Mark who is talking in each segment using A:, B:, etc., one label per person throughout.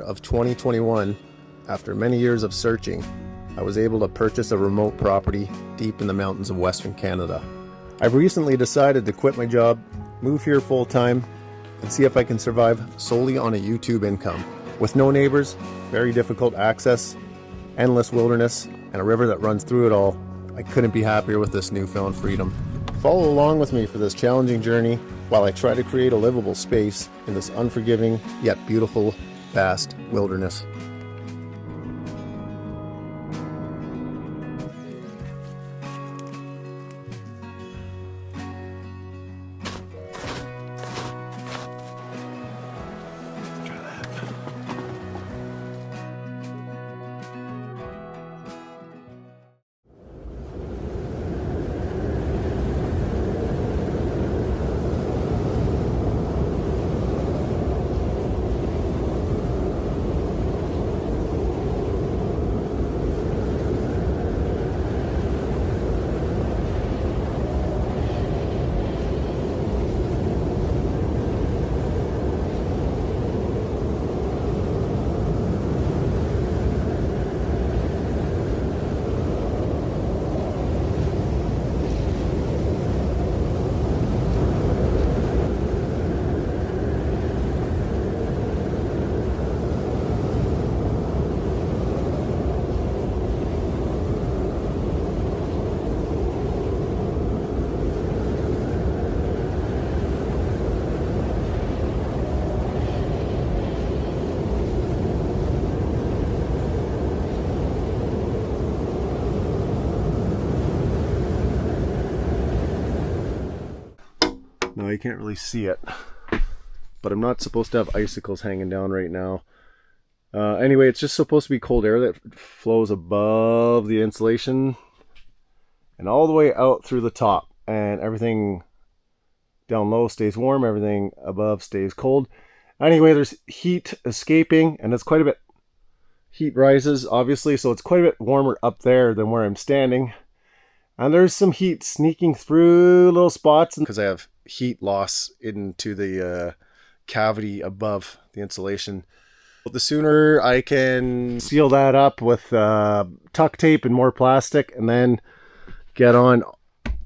A: of 2021, after many years of searching, I was able to purchase a remote property deep in the mountains of Western Canada. I've recently decided to quit my job, move here full-time, and see if I can survive solely on a YouTube income. With no neighbors, very difficult access, endless wilderness, and a river that runs through it all, I couldn't be happier with this newfound freedom. Follow along with me for this challenging journey while I try to create a livable space in this unforgiving yet beautiful, vast wilderness. No, you can't really see it, but I'm not supposed to have icicles hanging down right now. Anyway, it's just supposed to be cold air that flows above the insulation and all the way out through the top, and everything down low stays warm, everything above stays cold. Anyway, there's heat escaping, and it's quite a bit, heat rises obviously, so it's quite a bit warmer up there than where I'm standing. And there's some heat sneaking through little spots because I have heat loss into the cavity above the insulation. But the sooner I can seal that up with tuck tape and more plastic, and then get on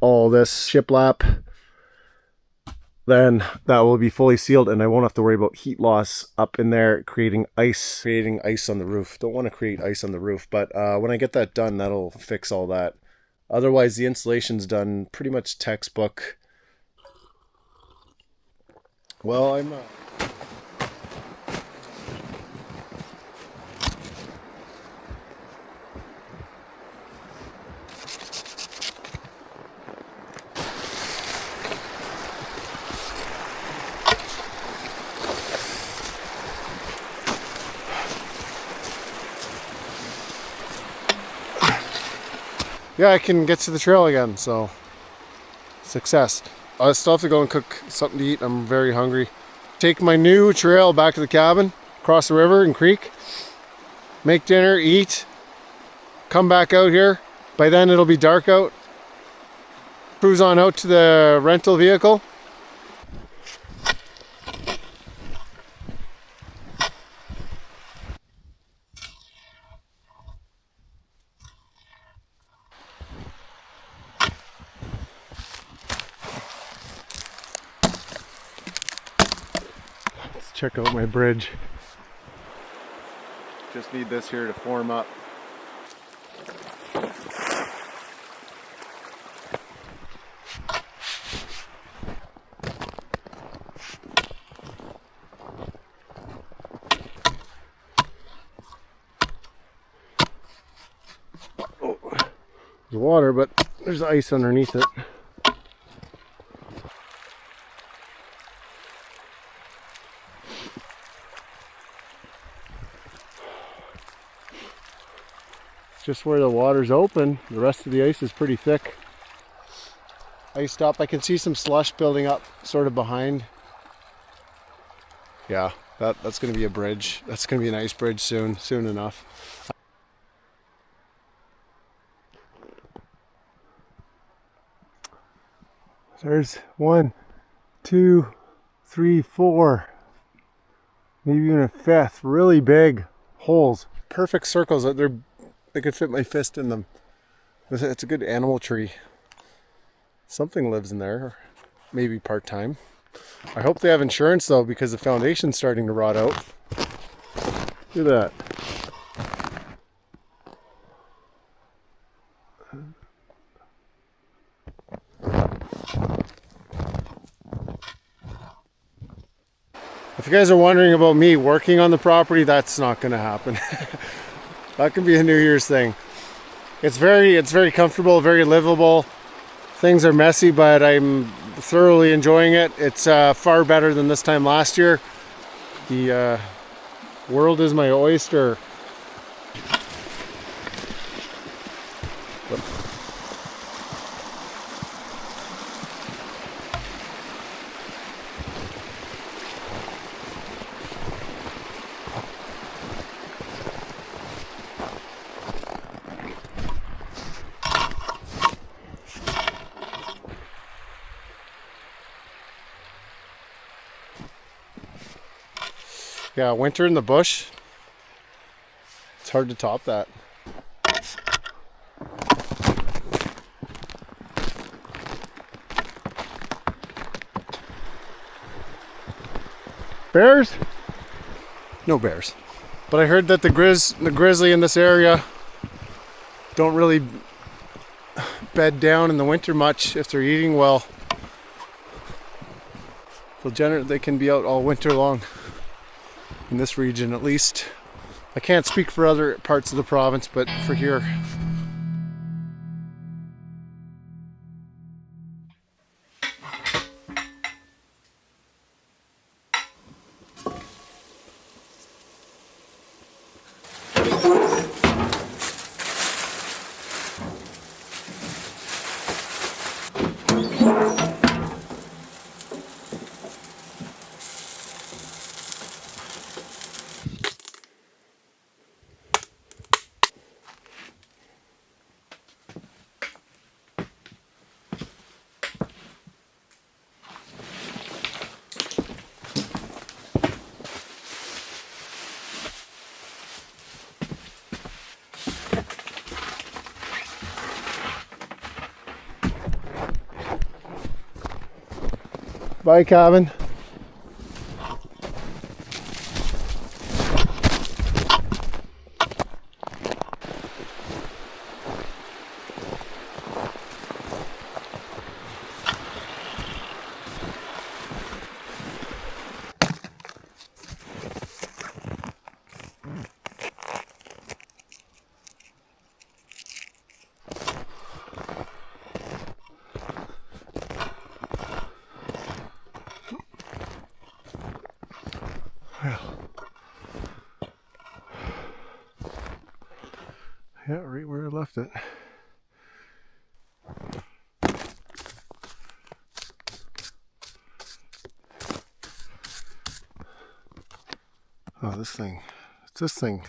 A: all this shiplap, then that will be fully sealed and I won't have to worry about heat loss up in there creating ice on the roof. Don't want to create ice on the roof, but when I get that done, that'll fix all that. Otherwise, the insulation's done pretty much textbook. Well, I'm yeah, I can get to the trail again, so success. I still have to go and cook something to eat. I'm very hungry. Take my new trail back to the cabin, cross the river and creek, make dinner, eat, come back out here. By then it'll be dark out. Cruise on out to the rental vehicle. Check out my bridge. Just need this here to form up. Oh, there's water, but there's ice underneath it. Just where the water's open, the rest of the ice is pretty thick. Iced up. I can see some slush building up sort of behind. Yeah, that's going to be a bridge. That's going to be an ice bridge soon enough. There's 1, 2, 3, 4. maybe even a fifth. Really big holes. Perfect circles. They could fit my fist in them. It's a good animal tree. Something lives in there, maybe part-time. I hope they have insurance though, because the foundation's starting to rot out. Look at that. If you guys are wondering about me working on the property, that's not going to happen. That can be a New Year's thing. It's very comfortable, very livable. Things are messy, but I'm thoroughly enjoying it. It's far better than this time last year. The world is my oyster. Yeah, winter in the bush. It's hard to top that. Bears? No bears. But I heard that the grizzly in this area don't really bed down in the winter much if they're eating well. They can be out all winter long. In this region at least. I can't speak for other parts of the province, but for here. Bye, cabin. Yeah, right where I left it. Oh, this thing. It's this thing.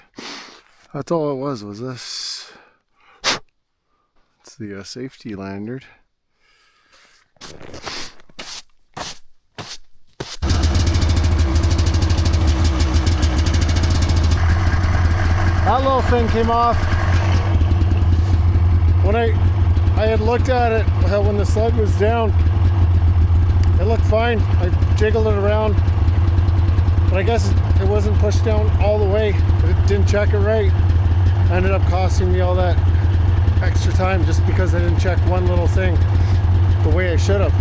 A: That's all it was this. It's the safety lanyard. That little thing came off. When I had looked at it when the slug was down, it looked fine. I jiggled it around, but I guess it wasn't pushed down all the way. It didn't check it right. Ended up costing me all that extra time just because I didn't check one little thing the way I should have.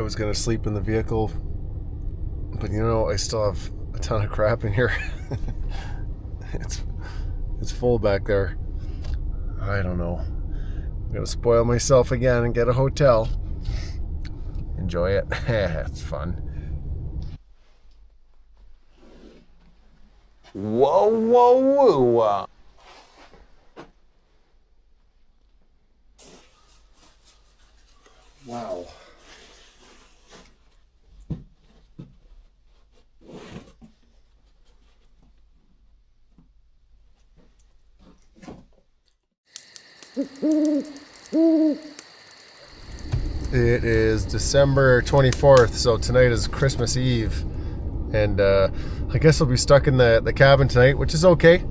A: was gonna sleep in the vehicle, but you know, I still have a ton of crap in here. It's full back there. I don't know. I'm gonna spoil myself again and get a hotel. Enjoy it. It's fun.
B: Whoa, whoa, whoa.
A: Wow. It is December 24th, so tonight is Christmas Eve. And I guess I'll be stuck in the cabin tonight, which is okay.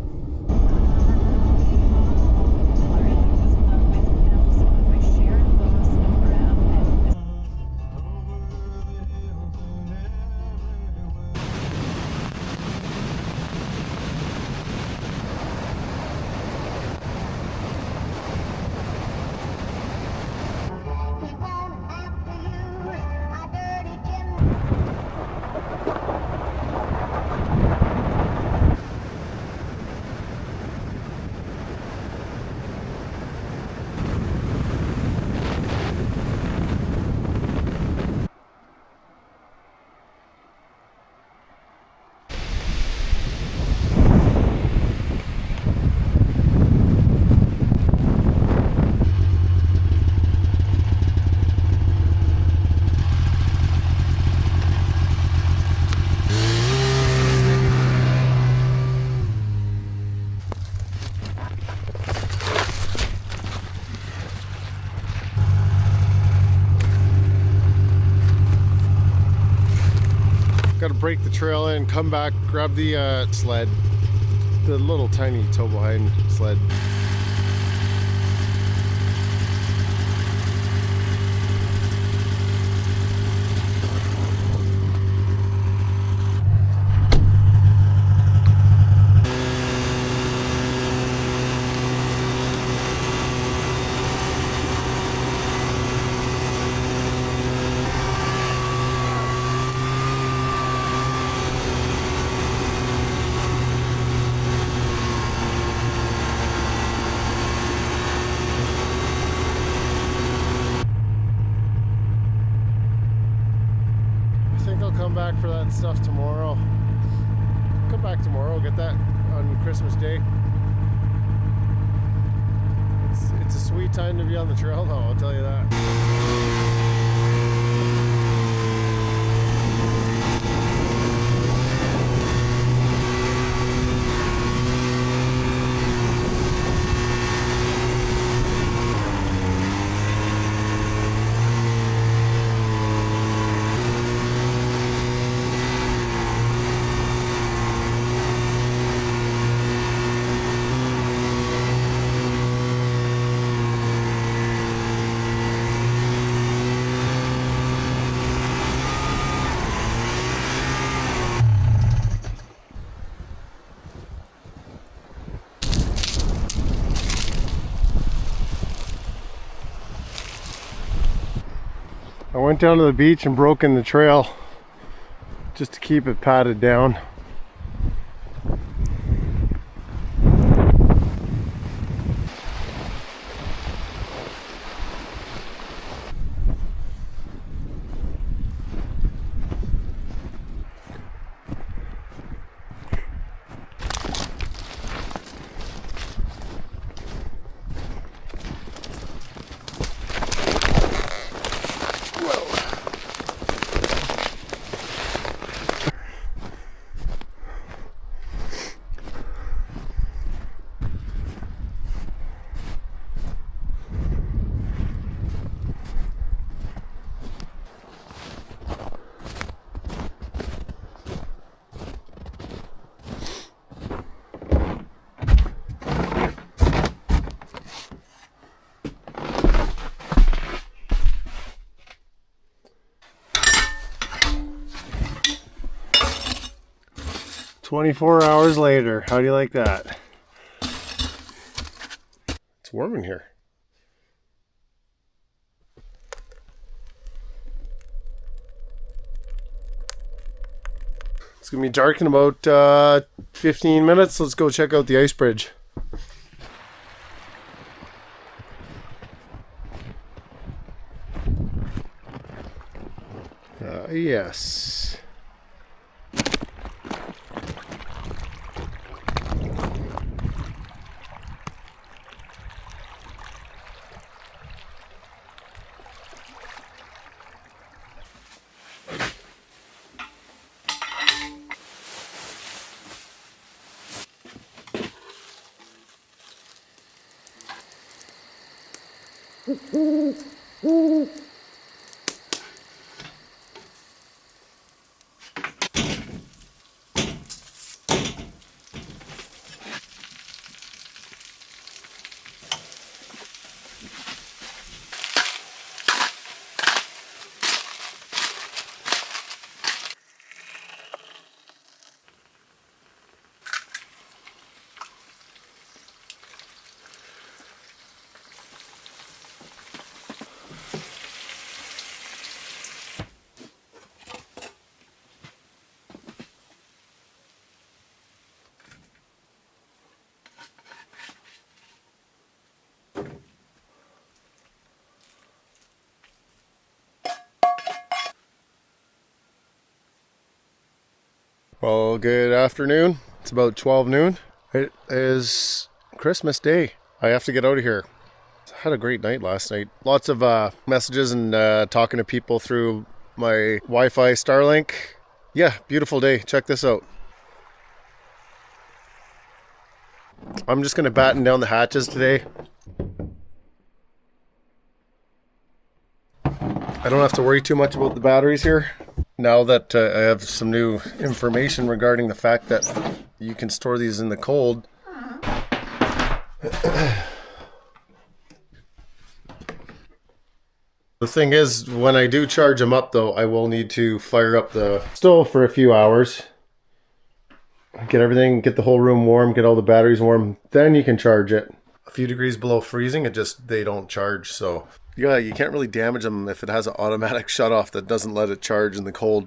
A: Got to break the trail in, come back, grab the sled, the little tiny tow behind sled. Come back for that stuff tomorrow. Come back tomorrow, get that on Christmas Day. It's a sweet time to be on the trail though, I'll tell you that. I went down to the beach and broke in the trail just to keep it padded down. "24 hours later, how do you like that?" It's warm in here. gonna be dark in about 15 minutes. Let's go check out the ice bridge. Yes. Well, good afternoon. It's about 12 noon. It is Christmas Day. I have to get out of here. I had a great night last night. Lots of messages and talking to people through my Wi-Fi Starlink. Yeah, beautiful day. Check this out. I'm just going to batten down the hatches today. I don't have to worry too much about the batteries here. Now that I have some new information regarding the fact that you can store these in the cold. The thing is, when I do charge them up though, I will need to fire up the stove for a few hours. Get everything, get the whole room warm, get all the batteries warm, then you can charge it. A few degrees below freezing, they don't charge, so yeah, you can't really damage them if it has an automatic shut off that doesn't let it charge in the cold.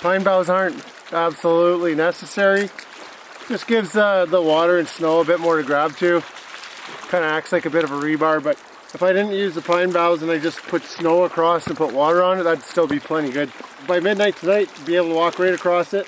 A: Pine boughs aren't absolutely necessary. Just gives the water and snow a bit more to grab to. Kind of acts like a bit of a rebar, but if I didn't use the pine boughs and I just put snow across and put water on it, that'd still be plenty good. By midnight tonight, be able to walk right across it.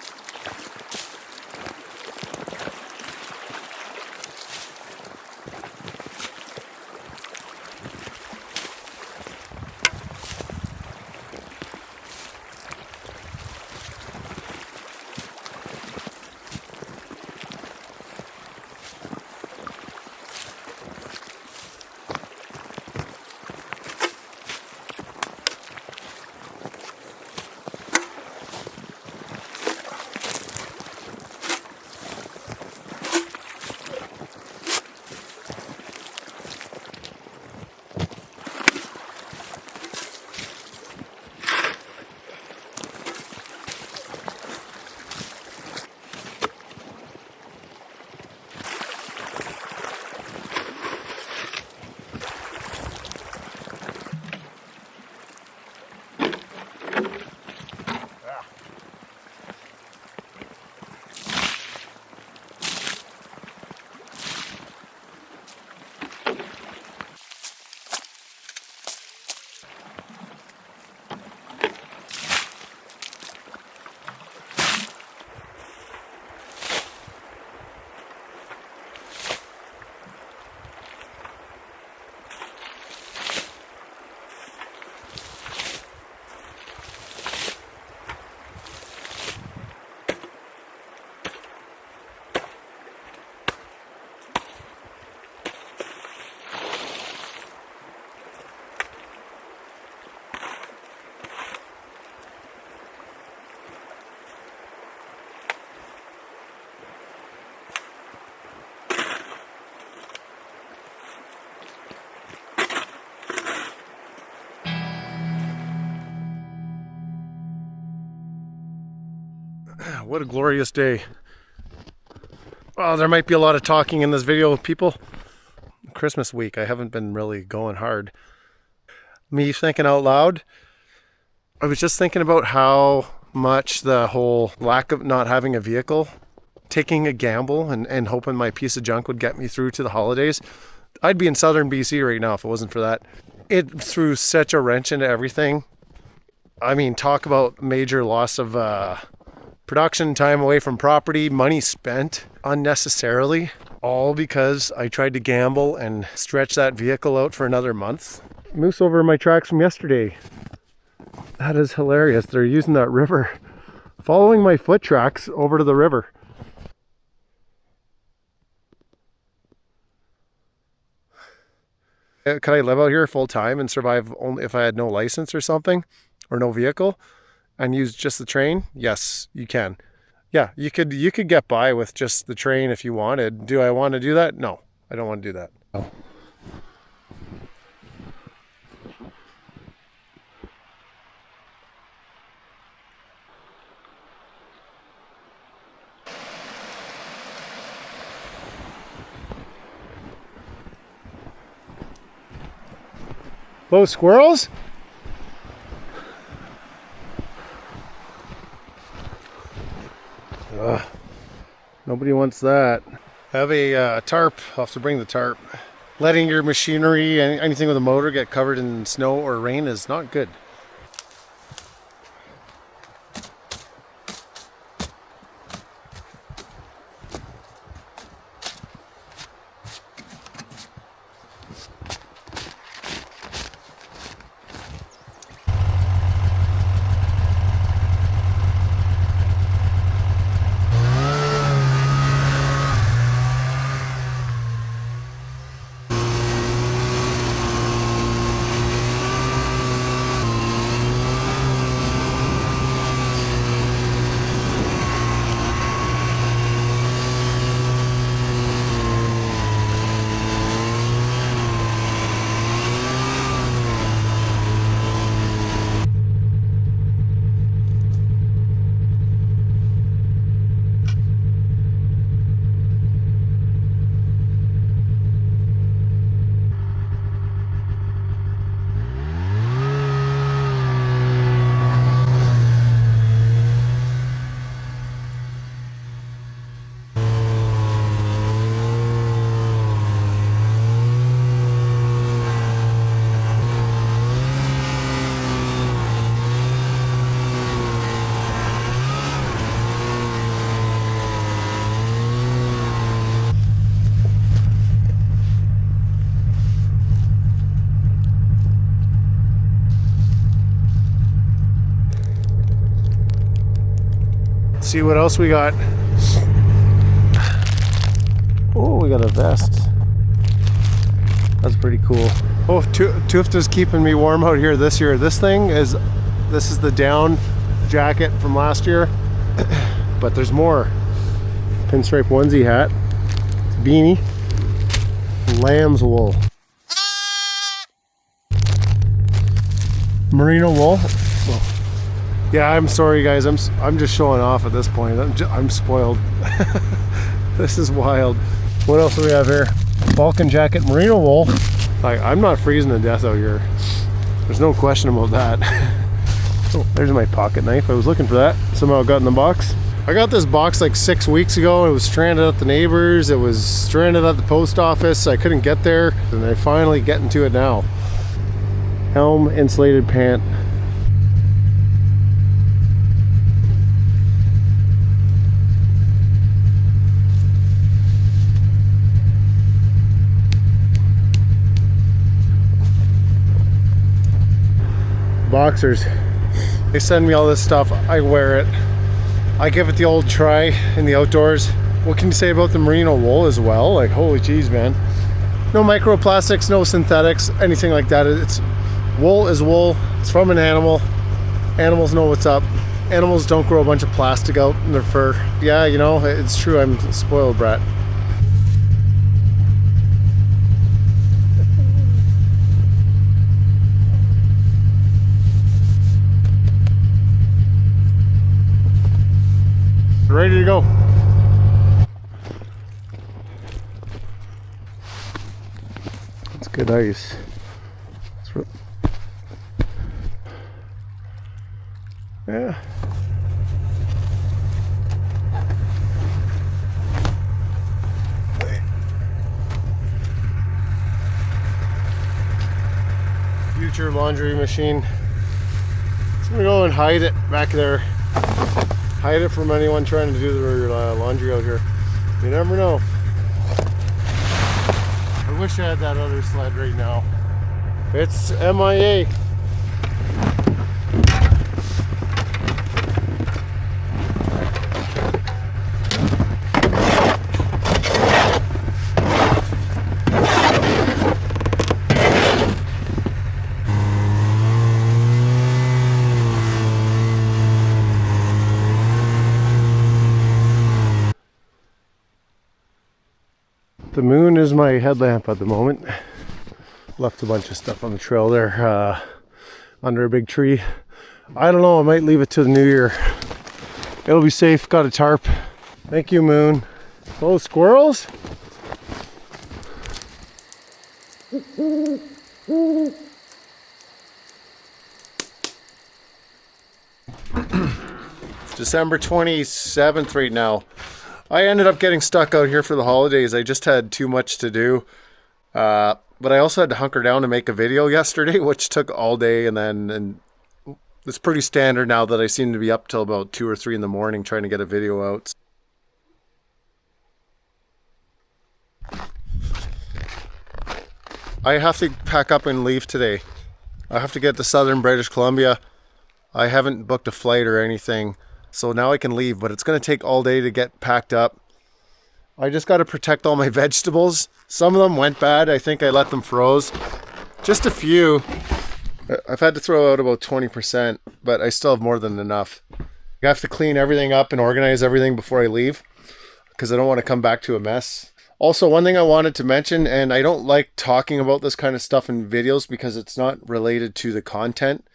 A: what a glorious day. Oh, there might be a lot of talking in this video, people. Christmas week, I haven't been really going hard. Me thinking out loud, I was just thinking about how much the whole lack of not having a vehicle, taking a gamble and hoping my piece of junk would get me through to the holidays. I'd be in southern BC right now if it wasn't for that. It threw such a wrench into everything. I mean, talk about major loss of production, time away from property, money spent unnecessarily, all because I tried to gamble and stretch that vehicle out for another month. Moose over my tracks from yesterday. That is hilarious. They're using that river, following my foot tracks over to the river. Could I live out here full time and survive only if I had no license or something, or no vehicle, and use just the train? Yes, you can. Yeah, you could get by with just the train if you wanted. Do I want to do that? No, I don't want to do that. Oh. Those squirrels? Ugh, nobody wants that. I have a tarp. I'll have to bring the tarp. Letting your machinery and anything with a motor get covered in snow or rain is not good. See what else we got. Oh, we got a vest. That's pretty cool. Oh, Tufte's keeping me warm out here this year. This is the down jacket from last year, but there's more. Pinstripe onesie hat, beanie, lamb's wool, merino wool. Oh. Yeah, I'm sorry guys, I'm just showing off at this point. I'm spoiled. This is wild. What else do we have here? Falcon jacket, merino wool. Like, I'm not freezing to death out here. There's no question about that. Oh, there's my pocket knife. I was looking for that. Somehow it got in the box. I got this box like 6 weeks ago. It was stranded at the neighbors. It was stranded at the post office. I couldn't get there, and I finally get into it now. Helm insulated pant. Boxers. They send me all this stuff. I wear it. I give it the old try in the outdoors. What can you say about the merino wool as well? Like, holy jeez, man. No microplastics, no synthetics, anything like that. It's wool is wool. It's from an animal. Animals know what's up. Animals don't grow a bunch of plastic out in their fur. Yeah, you know, it's true. I'm a spoiled brat. ready to go. It's good ice. Yeah. Future laundry machine. I'm gonna go and hide it back there. Hide it from anyone trying to do their laundry out here. You never know. I wish I had that other sled right now. It's MIA. The moon is my headlamp at the moment. Left a bunch of stuff on the trail there under a big tree. I don't know, I might leave it to the new year. It'll be safe, got a tarp. Thank you, moon. Oh, squirrels? December 27th right now. I ended up getting stuck out here for the holidays. I just had too much to do. But I also had to hunker down to make a video yesterday, which took all day. And it's pretty standard now that I seem to be up till about 2 or 3 in the morning trying to get a video out. I have to pack up and leave today. I have to get to southern British Columbia. I haven't booked a flight or anything. So now I can leave, but it's going to take all day to get packed up. I just got to protect all my vegetables. Some of them went bad. I think I let them froze. Just a few. I've had to throw out about 20%, but I still have more than enough. I have to clean everything up and organize everything before I leave because I don't want to come back to a mess. Also, one thing I wanted to mention, and I don't like talking about this kind of stuff in videos because it's not related to the content,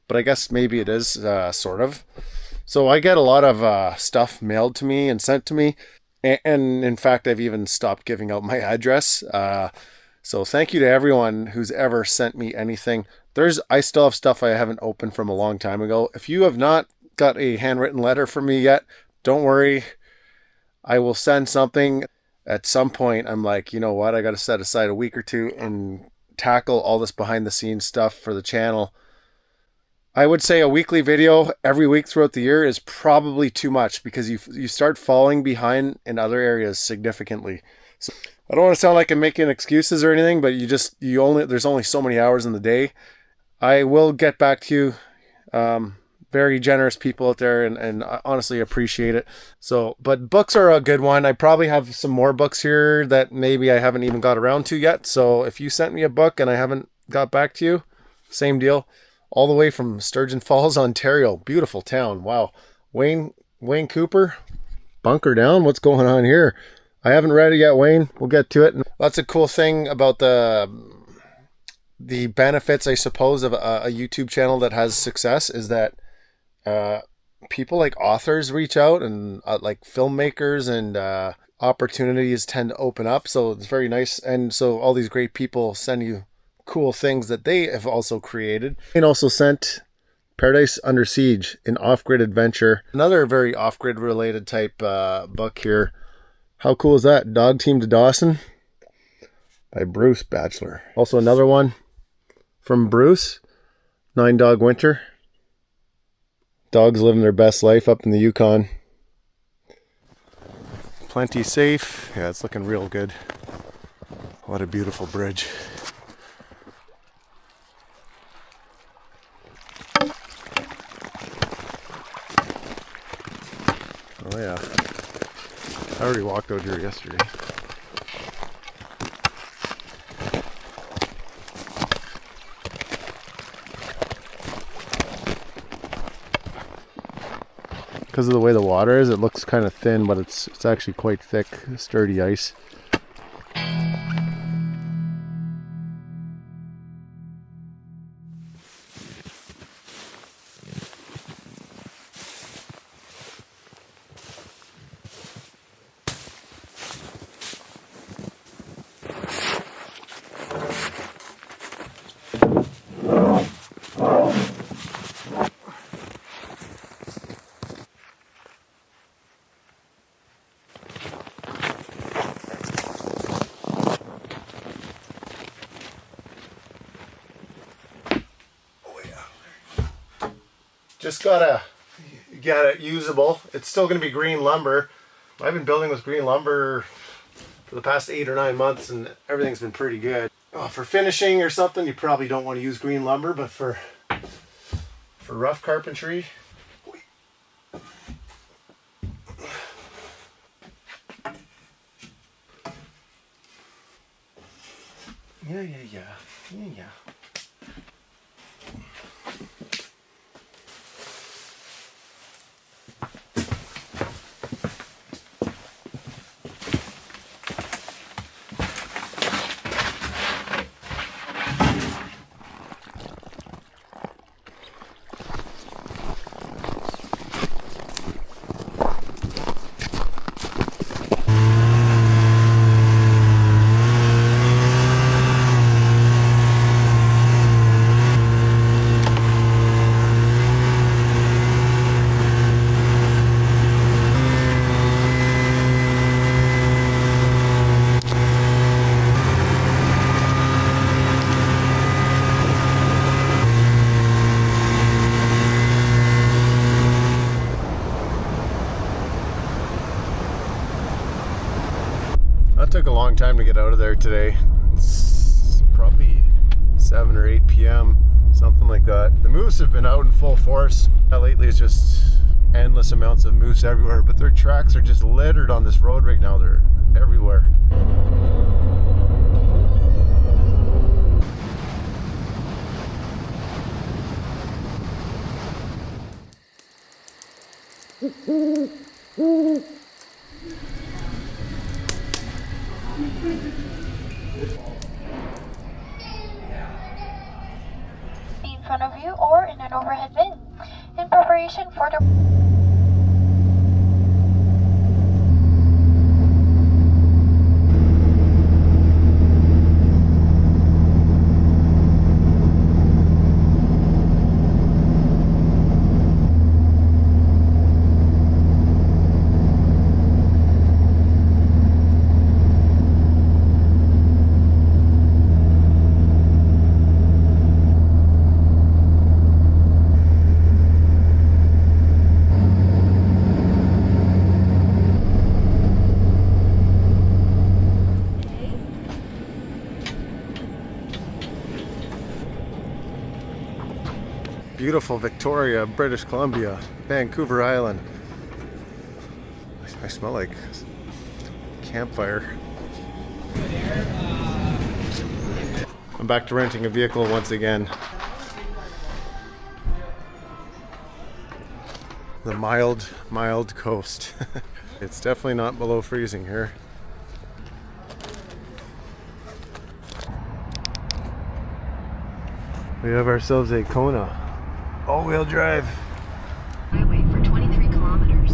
A: but I guess maybe it is sort of. So I get a lot of stuff mailed to me and sent to me. And in fact, I've even stopped giving out my address. So thank you to everyone who's ever sent me anything. I still have stuff I haven't opened from a long time ago. If you have not got a handwritten letter from me yet, don't worry. I will send something. At some point, I'm like, you know what? I got to set aside a week or two and tackle all this behind the scenes stuff for the channel. I would say a weekly video every week throughout the year is probably too much because you start falling behind in other areas significantly. So I don't want to sound like I'm making excuses or anything, but there's only so many hours in the day. I will get back to you. Very generous people out there and I honestly appreciate it. But books are a good one. I probably have some more books here that maybe I haven't even got around to yet. So if you sent me a book and I haven't got back to you, same deal. All the way from Sturgeon Falls, Ontario. Beautiful town. Wow. Wayne Cooper. Bunker down. What's going on here? I haven't read it yet, Wayne. We'll get to it. That's a cool thing about the benefits, I suppose, of a YouTube channel that has success is that people like authors reach out and like filmmakers and opportunities tend to open up. So it's very nice. And so all these great people send you cool things that they have also created. And also sent Paradise Under Siege, an off-grid adventure. Another very off-grid related type book here. How cool is that? Dog Team to Dawson by Bruce Batchelor. Also another one from Bruce, 9 Dog Winter. Dogs living their best life up in the Yukon. Plenty safe. Yeah, it's looking real good. What a beautiful bridge. Oh yeah, I already walked out here yesterday. Because of the way the water is, it looks kind of thin, but it's actually quite thick, sturdy ice. Just gotta get it usable. It's still gonna be green lumber. I've been building with green lumber for the past 8 or 9 months and everything's been pretty good. For finishing or something, you probably don't want to use green lumber, but for rough carpentry, yeah. That took a long time to get out of there today. It's probably 7 or 8 p.m., something like that. The moose have been out in full force. Lately it's just endless amounts of moose everywhere, but their tracks are just littered on this road right now. They're everywhere.
C: In front of you or in an overhead bin. In preparation for the
A: Beautiful Victoria, British Columbia, Vancouver Island. I smell like campfire. I'm back to renting a vehicle once again. The mild coast. It's definitely not below freezing here. We have ourselves a Kona all-wheel drive.
D: Highway for 23 kilometers.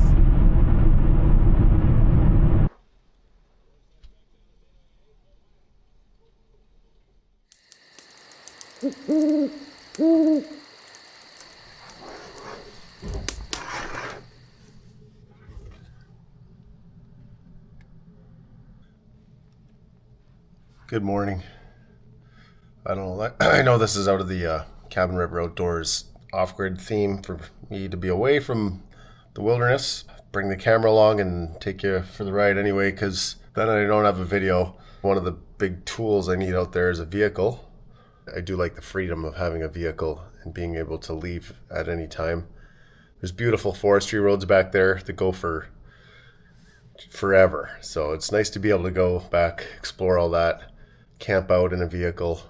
A: Good morning. I don't know. I know this is out of the Cabin River Outdoors off-grid theme for me to be away from the wilderness. Bring the camera along and take you for the ride anyway, because then I don't have a video. One of the big tools I need out there is a vehicle. I do like the freedom of having a vehicle and being able to leave at any time. There's beautiful forestry roads back there that go for forever. So it's nice to be able to go back, explore all that, camp out in a vehicle.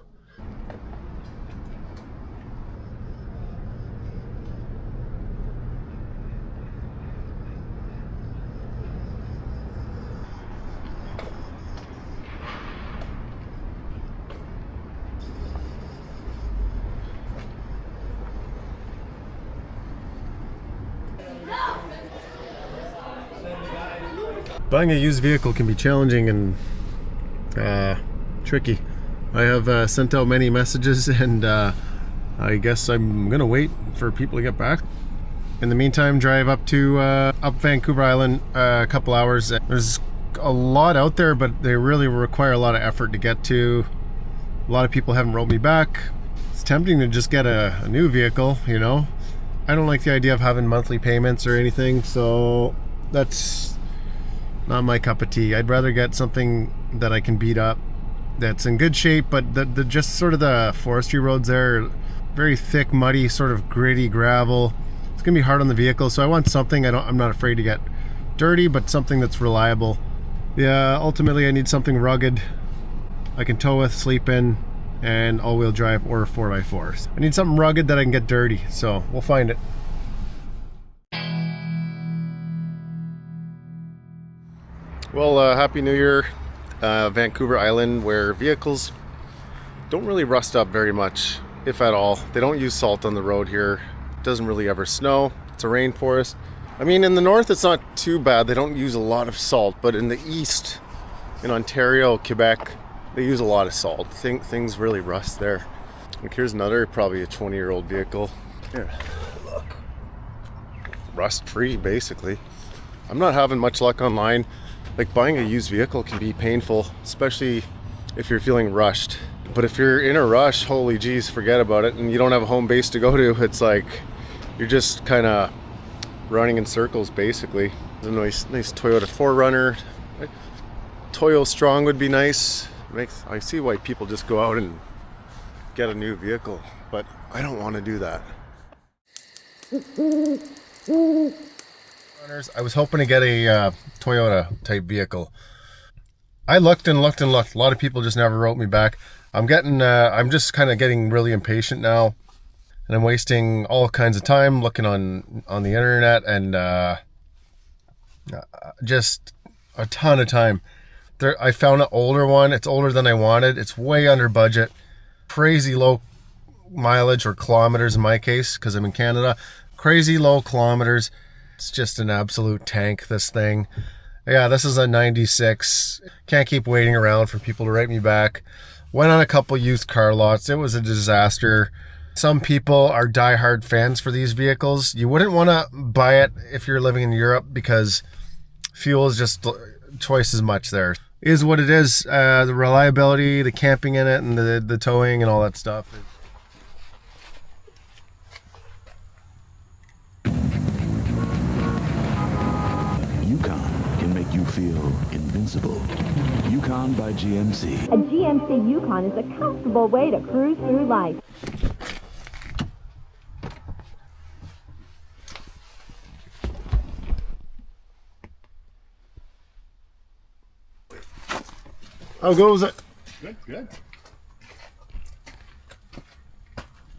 A: Buying a used vehicle can be challenging and tricky. I have sent out many messages and I guess I'm gonna wait for people to get back. In the meantime, drive up to up Vancouver Island a couple hours. There's a lot out there, but they really require a lot of effort to get to. A lot of people haven't wrote me back. It's tempting to just get a new vehicle, you know, I don't like the idea of having monthly payments or anything, so that's not my cup of tea. I'd rather get something that I can beat up, that's in good shape, but the just sort of the forestry roads there are very thick, muddy, sort of gritty gravel. It's gonna be hard on the vehicle, so I want something I'm not afraid to get dirty, but something that's reliable. Yeah, ultimately I need something rugged I can tow with, sleep in, and all-wheel drive or 4x4s. I need something rugged that I can get dirty, so we'll find it. Well, Happy New Year, Vancouver Island, where vehicles don't really rust up very much, if at all. They don't use salt on the road here. It doesn't really ever snow. It's a rainforest. I mean, in the north it's not too bad. They don't use a lot of salt, but in the east, in Ontario, Quebec, they use a lot of salt. Things really rust there. Like here's another, probably a 20-year-old vehicle. Here, look. Rust-free, basically. I'm not having much luck online. Like buying a used vehicle can be painful, especially if you're feeling rushed. But if you're in a rush, holy geez, forget about it. And you don't have a home base to go to. It's like you're just kind of running in circles, basically. There's a nice Toyota 4Runner. Toyo Strong would be nice. I see why people just go out and get a new vehicle, but I don't want to do that. I was hoping to get a Toyota type vehicle. I looked and looked and looked. A lot of people just never wrote me back. I'm just kind of getting really impatient now, and I'm wasting all kinds of time looking on the internet and just a ton of time. I found an older one. It's older than I wanted. It's way under budget. Crazy low mileage, or kilometers in my case, because I'm in Canada. Crazy low kilometers. It's just an absolute tank, this thing. Yeah, this is a 96. Can't keep waiting around for people to write me back. Went on a couple used car lots. It was a disaster. Some people are diehard fans for these vehicles. You wouldn't want to buy it if you're living in Europe because fuel is just twice as much there. It is what it is. The reliability, the camping in it, and the towing and all that stuff.
E: Yukon can make you feel invincible. Yukon by GMC.
F: A GMC Yukon is a comfortable way to cruise through life.
A: How goes it?
G: Good, good.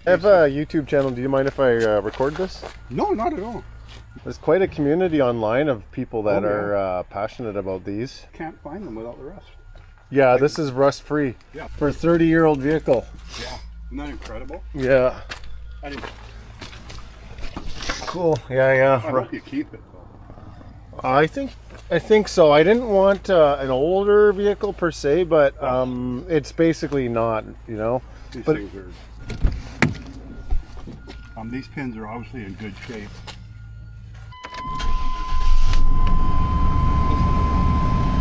A: I have a YouTube channel. Do you mind if I record this?
G: No, not at all.
A: There's quite a community online of people that
G: Oh, yeah.
A: are passionate about these.
G: Can't find them without the rust.
A: Yeah, this is rust-free
G: Yeah.
A: for a 30-year-old vehicle.
G: Yeah. Isn't that incredible?
A: Yeah.
G: I didn't,
A: Cool. Yeah.
G: I hope you keep it though.
A: I think so. I didn't want an older vehicle per se, but it's basically not, you know.
G: These
A: But
G: things are. These pins are obviously in good shape.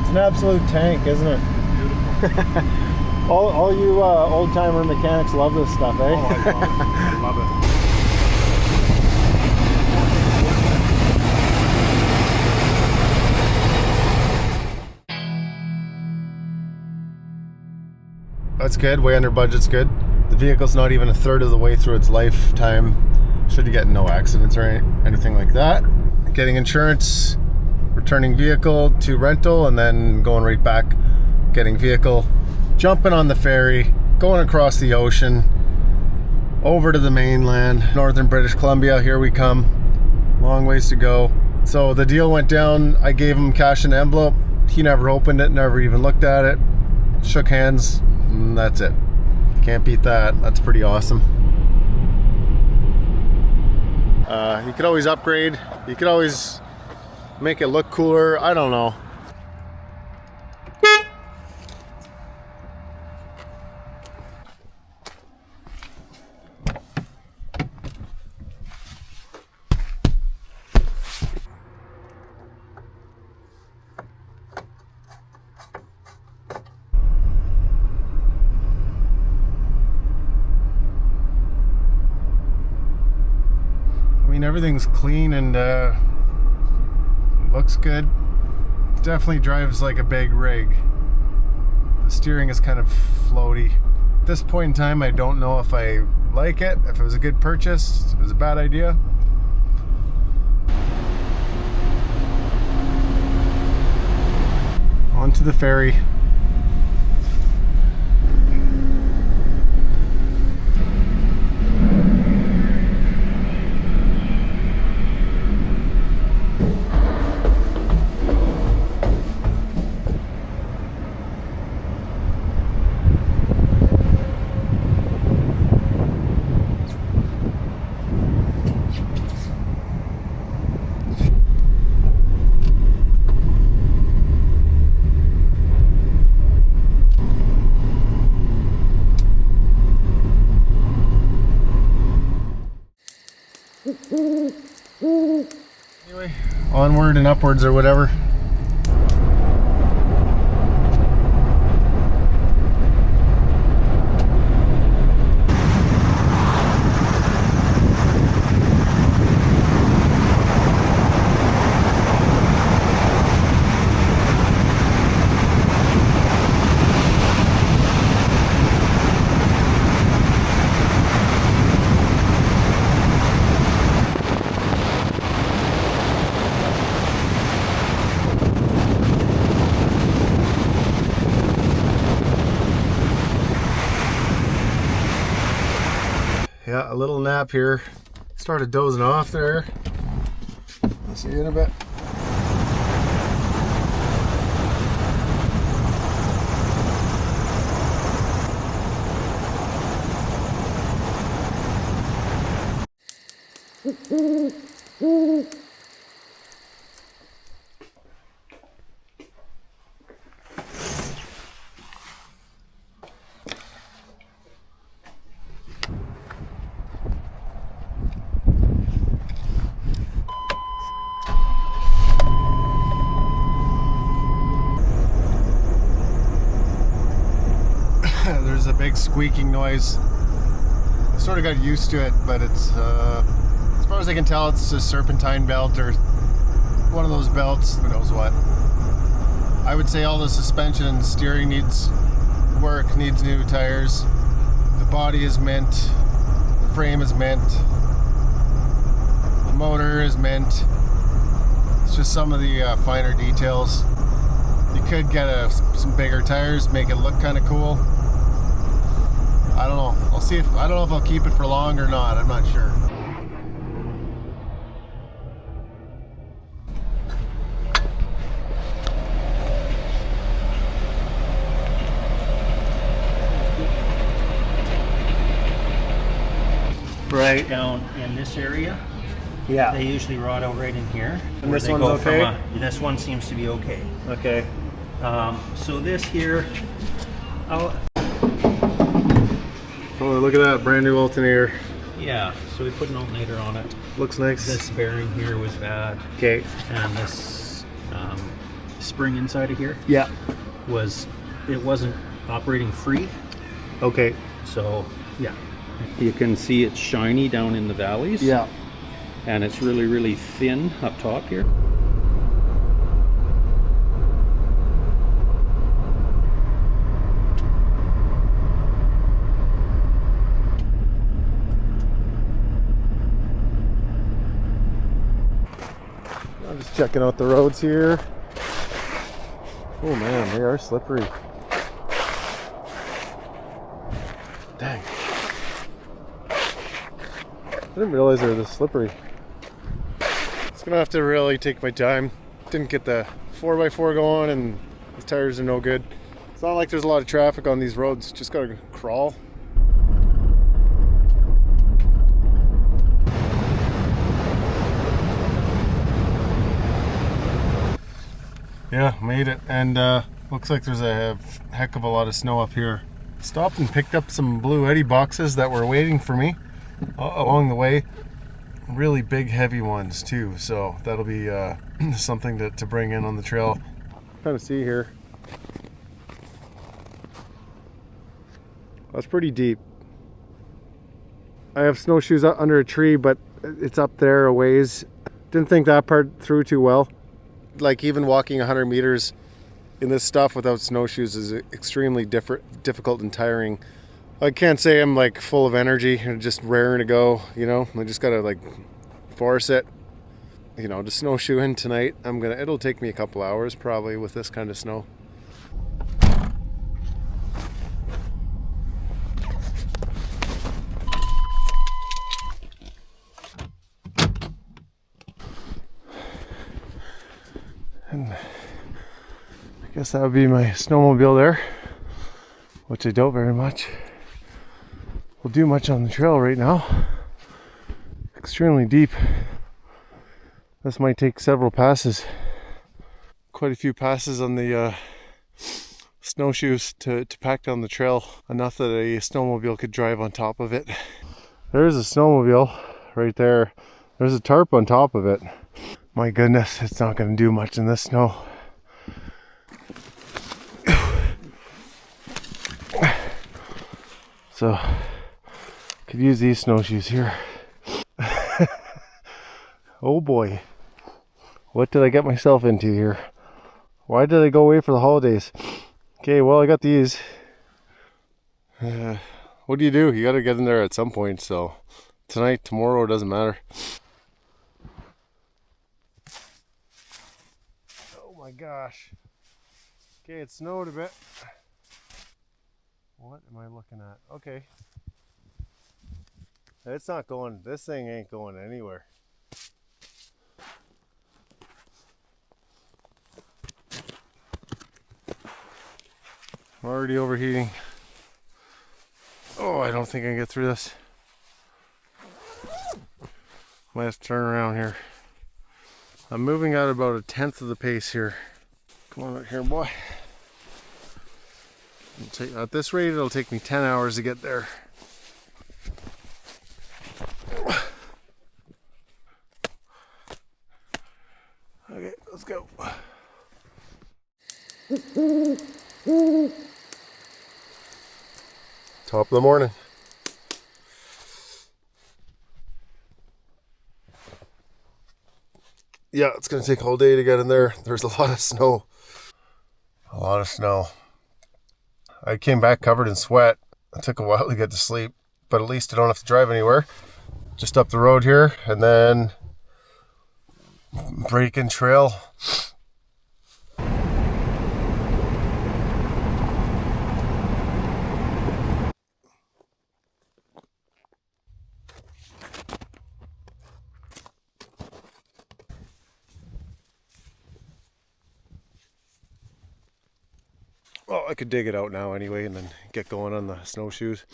A: it's an absolute tank, isn't it?
G: Beautiful.
A: All you old-timer mechanics love this stuff, eh?
G: Oh, I love it.
A: That's good. Way under budget's good. The vehicle's not even a third of the way through its lifetime. Should get no accidents or anything like that. Getting insurance, returning vehicle to rental, and then going right back, getting vehicle, jumping on the ferry, going across the ocean, over to the mainland, northern British Columbia. Here we come. Long ways to go. So the deal went down. I gave him cash in an envelope. He never opened it, never even looked at it. Shook hands, and that's it. Can't beat that. That's pretty awesome. You could always upgrade. You could always make it look cooler. I don't know. everything's clean and looks good. Definitely drives like a big rig. The steering is kind of floaty. At this point in time, I don't know if I like it, if it was a good purchase, if it was a bad idea. On to the ferry. Anyway, onward and upwards or whatever. Yeah, a little nap here. Started dozing off there. I'll see you in a bit. There's a big squeaking noise. I sort of got used to it, but it's as far as I can tell, it's a serpentine belt or one of those belts, who knows what. I would say all the suspension and steering needs work, needs new tires. The body is mint, the frame is mint, the motor is mint. It's just some of the finer details. You could get some bigger tires, make it look kind of cool. I don't know. I'll see if I don't know if I'll keep it for long or not. I'm not sure.
H: Right down in this area.
A: Yeah.
H: They usually rot out right in here.
A: And
H: where
A: this
H: they
A: one's
H: go
A: okay?
H: This one seems to be okay.
A: Okay.
H: So this here,
A: Oh, look at that brand new alternator.
H: yeah. So we put an alternator on it.
A: Looks nice.
H: This bearing here was bad,
A: Okay.
H: and this spring inside of here
A: Yeah.
H: wasn't operating free.
A: Okay.
H: So yeah, you can see it's shiny down in the valleys.
A: Yeah.
H: And it's really, really thin up top here.
A: I'm just checking out the roads here. Oh man, they are slippery. Dang. I didn't realize they were this slippery. It's gonna have to really take my time. Didn't get the 4x4 going and the tires are no good. It's not like there's a lot of traffic on these roads. Just gotta crawl. Yeah, made it, and looks like there's a heck of a lot of snow up here. Stopped and picked up some Blue Eddy boxes that were waiting for me along the way. Really big, heavy ones too, so that'll be something to bring in on the trail. Kind of see here. That's pretty deep. I have snowshoes under a tree, but it's up there a ways. Didn't think that part through too well. Like even walking 100 meters in this stuff without snowshoes is extremely difficult and tiring. I can't say I'm like full of energy and just raring to go, you know. I just gotta like force it, you know, to snowshoe in tonight. It'll take me a couple hours probably with this kind of snow. And I guess that would be my snowmobile there, which I don't very much. Will do much on the trail right now. Extremely deep. This might take several passes. Quite a few passes on the snowshoes to pack down the trail, enough that a snowmobile could drive on top of it. There's a snowmobile right there. There's a tarp on top of it. My goodness, it's not going to do much in this snow. So, could use these snowshoes here. Oh boy, what did I get myself into here? Why did I go away for the holidays? Okay, well, I got these. What do? You got to get in there at some point, so tonight, tomorrow, it doesn't matter. Oh my gosh. Okay, it snowed a bit. What am I looking at? Okay. It's not going, this thing ain't going anywhere. I'm already overheating. Oh, I don't think I can get through this. Might have to turn around here. I'm moving at about 1/10 of the pace here. Come on out here, boy. At this rate, it'll take me 10 hours to get there. Okay, let's go. Top of the morning. Yeah, it's gonna take all day to get in there. There's a lot of snow. A lot of snow. I came back covered in sweat. It took a while to get to sleep, but at least I don't have to drive anywhere. Just up the road here, and then breaking trail. Well, I could dig it out now anyway and then get going on the snowshoes.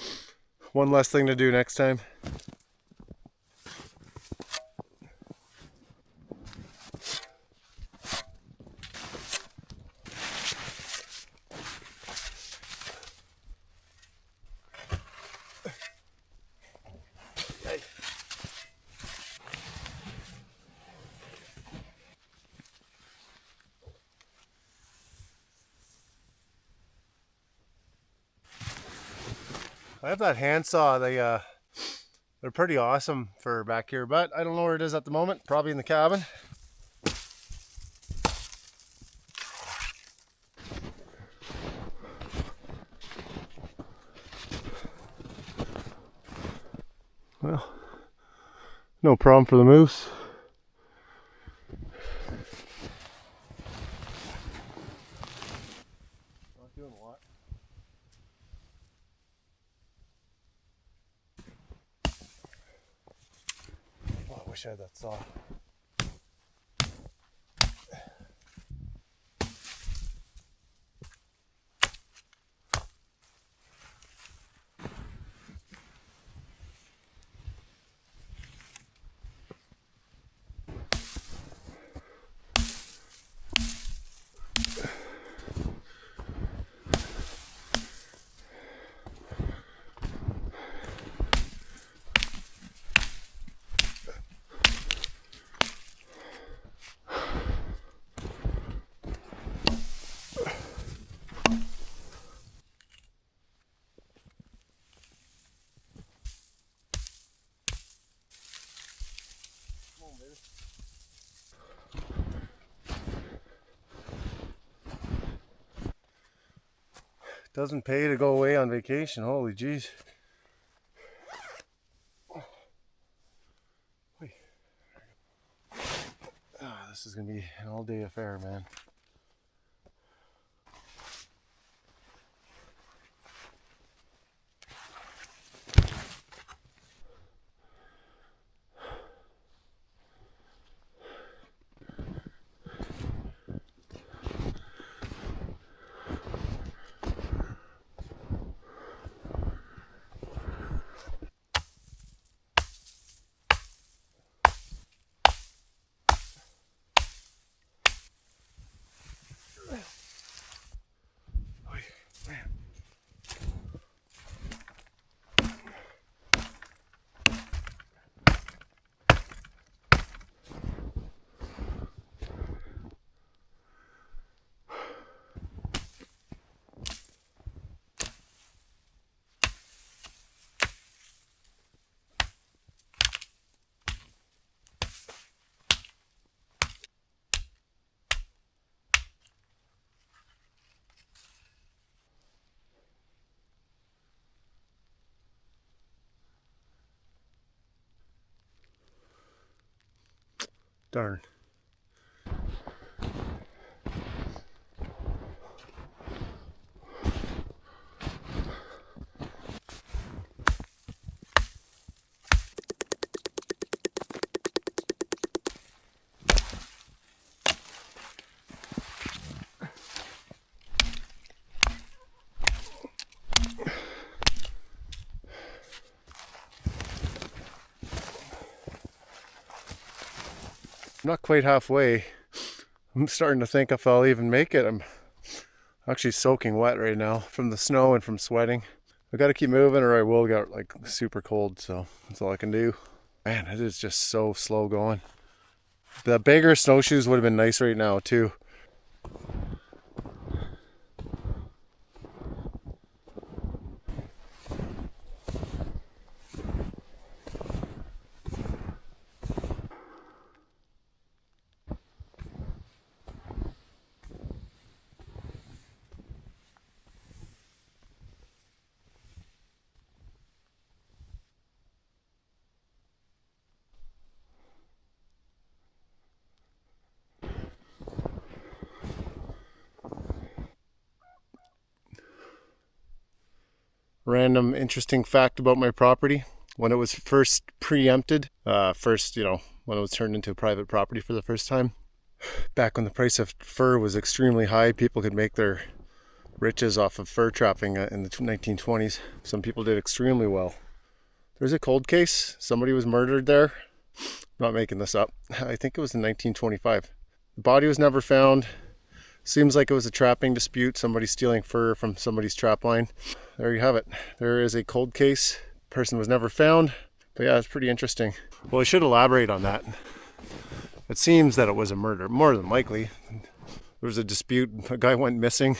A: One less thing to do next time. I have that handsaw. They're pretty awesome for back here, but I don't know where it is at the moment. Probably in the cabin. Well, no problem for the moose. Not doing a lot. Oh, I wish I had that saw. Doesn't pay to go away on vacation. Holy jeez. This is gonna be an all-day affair, man. Darn. I'm not quite halfway. I'm starting to think if I'll even make it. I'm actually soaking wet right now from the snow and from sweating. I gotta keep moving or I will get like super cold, so that's all I can do. Man, it is just so slow going. The bigger snowshoes would have been nice right now too. Random interesting fact about my property. When it was first preempted, when it was turned into private property for the first time, back when the price of fur was extremely high, people could make their riches off of fur trapping in the 1920s. Some people did extremely well. There's a cold case. Somebody was murdered there. I'm not making this up. I think it was in 1925. The body was never found. Seems like it was a trapping dispute, somebody stealing fur from somebody's trap line. There you have it. There is a cold case. Person was never found. But yeah, it's pretty interesting. Well, I should elaborate on that. It seems that it was a murder, more than likely. There was a dispute. A guy went missing.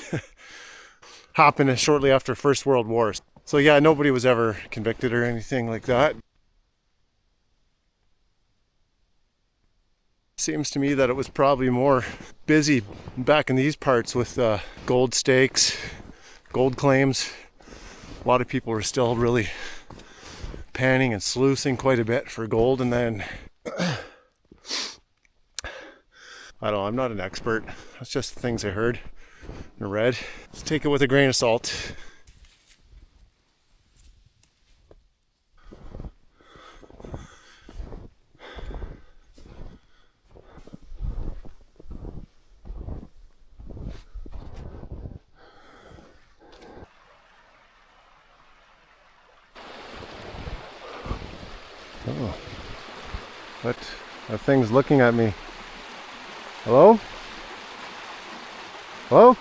A: Happened shortly after First World War. So yeah, nobody was ever convicted or anything like that. Seems to me that it was probably more busy back in these parts with gold stakes, gold claims. A lot of people were still really panning and sluicing quite a bit for gold, and then I don't know, I'm not an expert. That's just things I heard and read. Let's take it with a grain of salt. Oh, what? That thing's looking at me. Hello? Hello?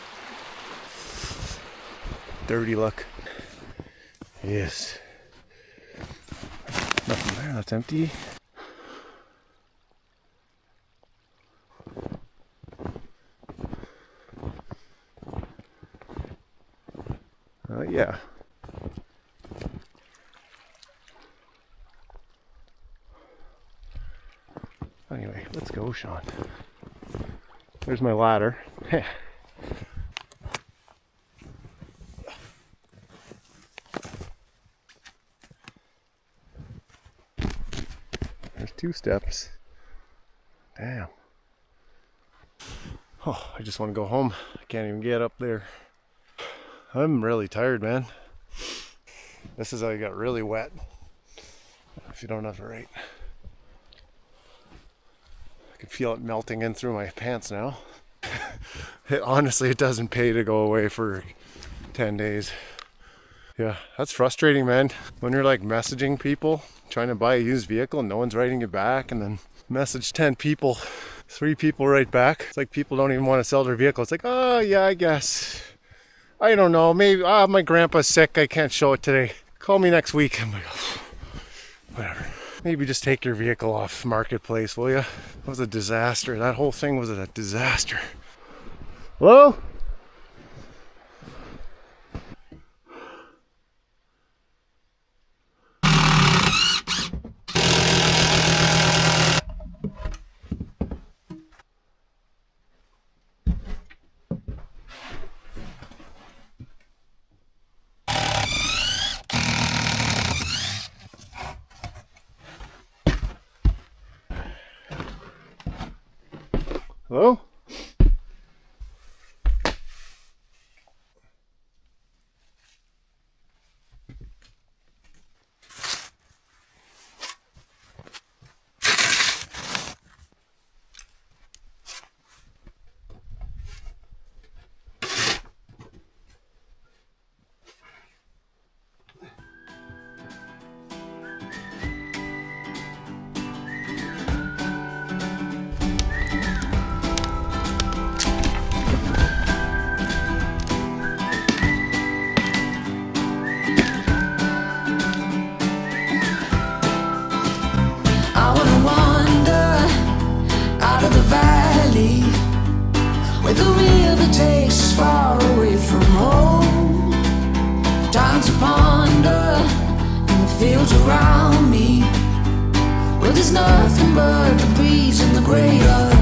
A: Dirty look. Yes. Nothing there, that's empty. Yeah. Anyway, let's go, Sean. There's my ladder. There's 2 steps. Damn. Oh, I just want to go home. I can't even get up there. I'm really tired, man. This is how you got really wet. If you don't have it right. I can feel it melting in through my pants now. Honestly, it doesn't pay to go away for 10 days. Yeah, that's frustrating, man. When you're like messaging people, trying to buy a used vehicle and no one's writing you back, and then message 10 people, 3 people write back. It's like people don't even want to sell their vehicle. It's like, oh yeah, I guess. I don't know, maybe, my grandpa's sick, I can't show it today. Call me next week. I'm like, oh, whatever. Maybe just take your vehicle off Marketplace, will ya? It was a disaster. That whole thing was a disaster. Hello? Hello?
I: Where the river takes us far away from home. Time to ponder in the fields around me, where there's nothing but the breeze and the gray of